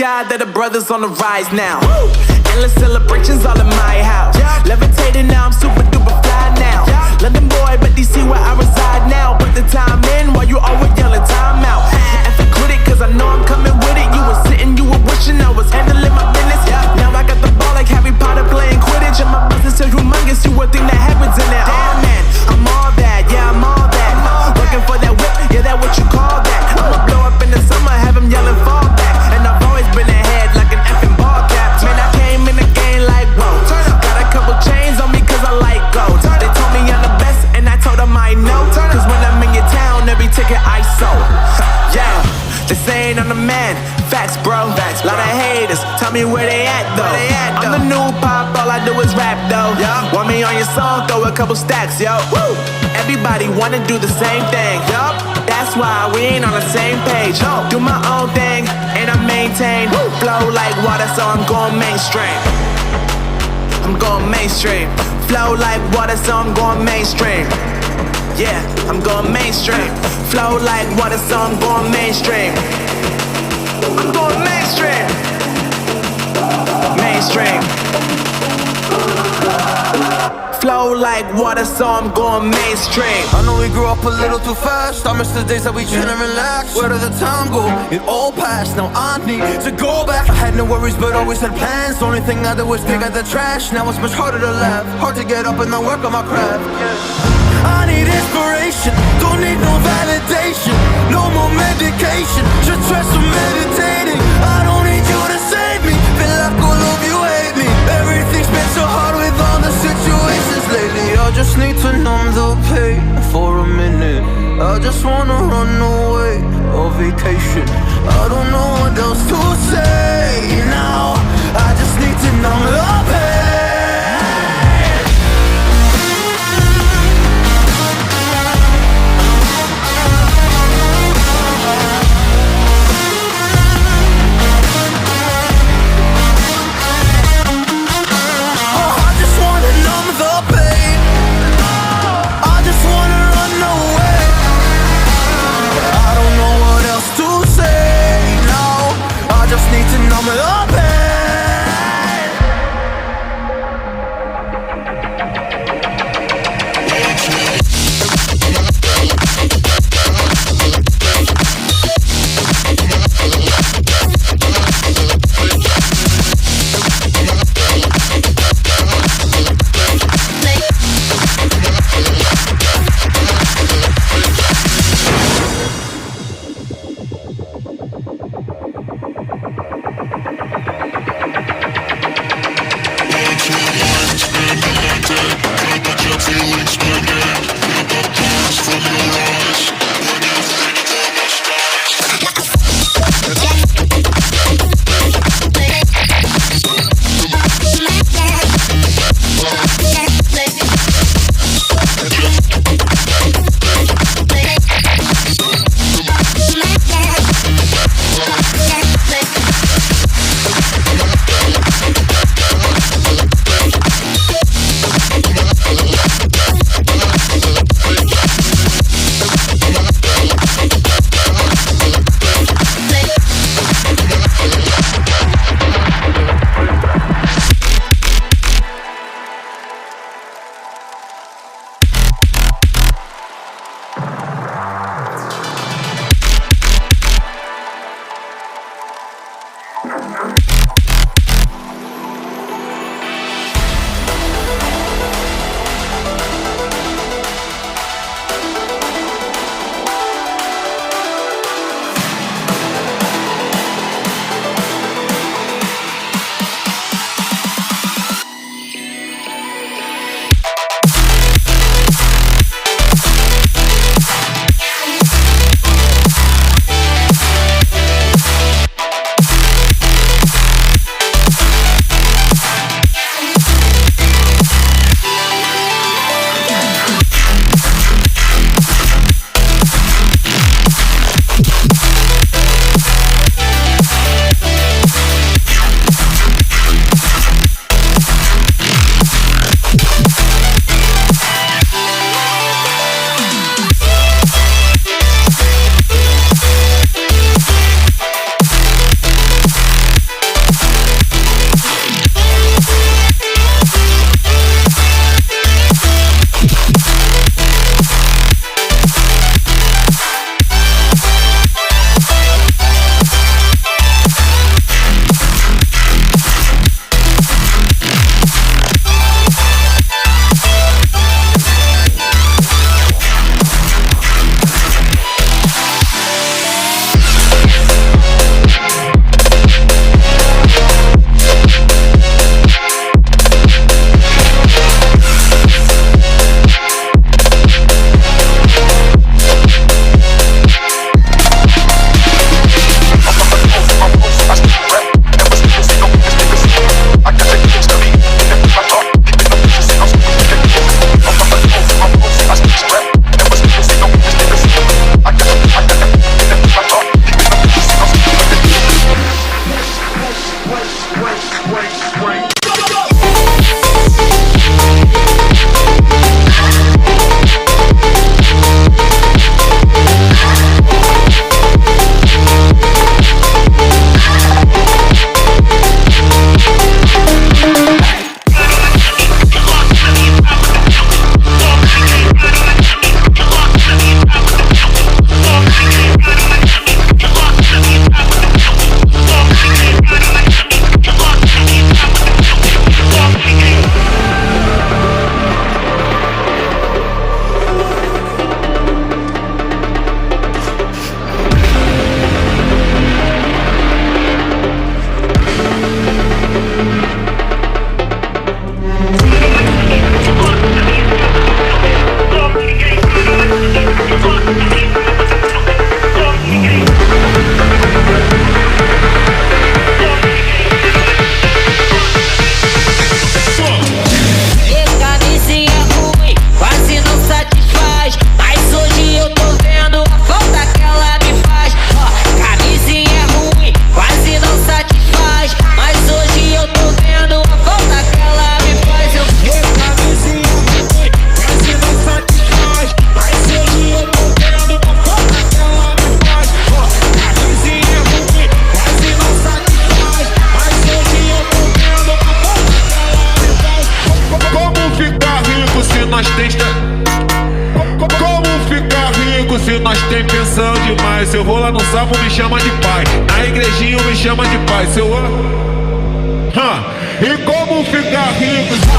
God that the brothers on the rise now. Endless celebrations all in my house. Levitating now, I'm super duper fly now. London boy, but DC where I reside now. Put the time in while you always yelling time out. And quit it, cause I know I'm coming with it. You were sitting, you were wishing I was handling my business. Now I got the ball like Harry Potter playing Quidditch. And my business is humongous, you would think that happens in it. Damn man, I'm all that, yeah I'm all that. Working for that whip, yeah that what you call that. I'ma blow up in the summer, have him yelling fall back. And I've always been ahead like an effing ball cap. Man, I came in the game like whoa. Got a couple chains on me cause I like gold. They told me I'm the best and I told them I know. Cause when I'm in your town, every ticket I sold. Yeah, they saying I'm the man. Facts bro, lot of haters, tell me where they at though. I'm the new pop, all I do is rap though. Want me on your song, throw a couple stacks, yo. Woo! Everybody wanna do the same thing, yup. That's why we ain't on the same page. Do my own thing, and I maintain. Flow like water, so I'm going mainstream. I'm going mainstream. Flow like water, so I'm going mainstream. Yeah, I'm going mainstream. Flow like water, so I'm going mainstream. I'm going mainstream. Mainstream. Flow like water, so I'm going mainstream. I know we grew up a little too fast. I miss the days that we chill and relax. Where did the time go? It all passed, now I need to go back. I had no worries but always had plans. Only thing I did was pick out the trash. Now it's much harder to laugh, hard to get up and not work on my craft. I need inspiration, don't need no validation. No more medication, just try some meditating. I don't need you to save me, feel like all of you hate me. Everything's been so hard with all the situations lately. I just need to numb the pain for a minute. I just wanna run away on vacation. I don't know what else to say now. I just need to numb the pain. nós tem... Como ficar rico se nós tem pensão demais? Se eu vou lá no salmo me chama de pai, na igrejinha me chama de pai. Se eu... E como ficar rico se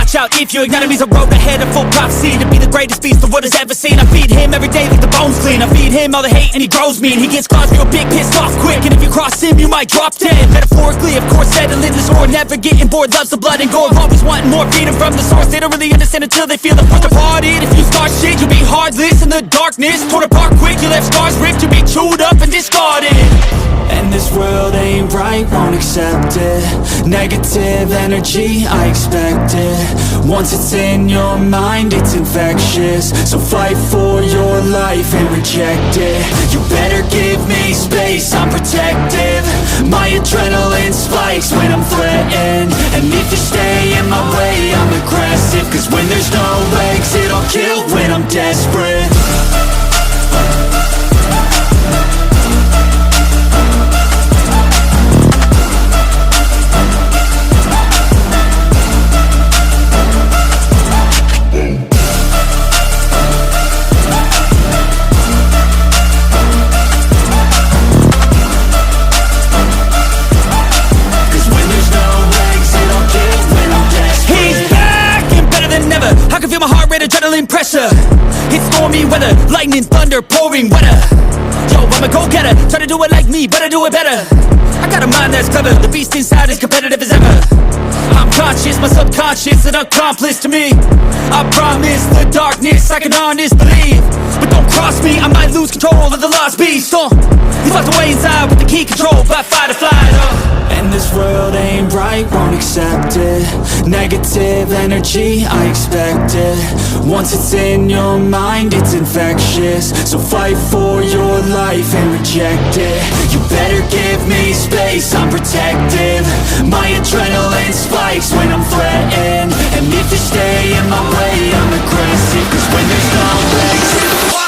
Watch out if your enemy's a road ahead of full prophecy to be the greatest beast the world has ever seen. I feed him every day like the bones clean. I feed him all the hate and he grows mean. He gets claws real big, pissed off quick, and if you cross him you might drop dead. Metaphorically, of course, settling the score, never getting bored, loves the blood and gore, always wanting more, feeding from the source. They don't really understand until they feel the force departed. If you start shit, you'll be heartless in the darkness, torn apart quick. You left scars ripped, you'll be chewed up and discarded. And this world ain't right, won't accept it. Negative energy, I expect it. Once it's in your mind, it's infectious. So fight for your life and reject it. You better give me space, I'm protective. My adrenaline spikes when I'm threatened. And if you stay in my way, I'm aggressive. Cause when there's no exit, I'll kill when I'm desperate. Adrenaline pressure, it's stormy weather, lightning, thunder, pouring weather. Yo, I'm a go-getter, try to do it like me, but I do it better. I got a mind that's clever, the beast inside is competitive as ever. I'm conscious, my subconscious, an accomplice to me. I promise the darkness, I can honest believe. But don't cross me, I might lose control of the lost beast. He's locked away inside with the key controlled by fight or flight. And this world ain't right, won't accept it. Negative energy, I expect it. Once it's in your mind, it's infectious. So fight for your life and reject it. You better give me space, I'm protective. My adrenaline spikes when I'm threatened. And if you stay in my way, I'm aggressive. Cause when there's no exit,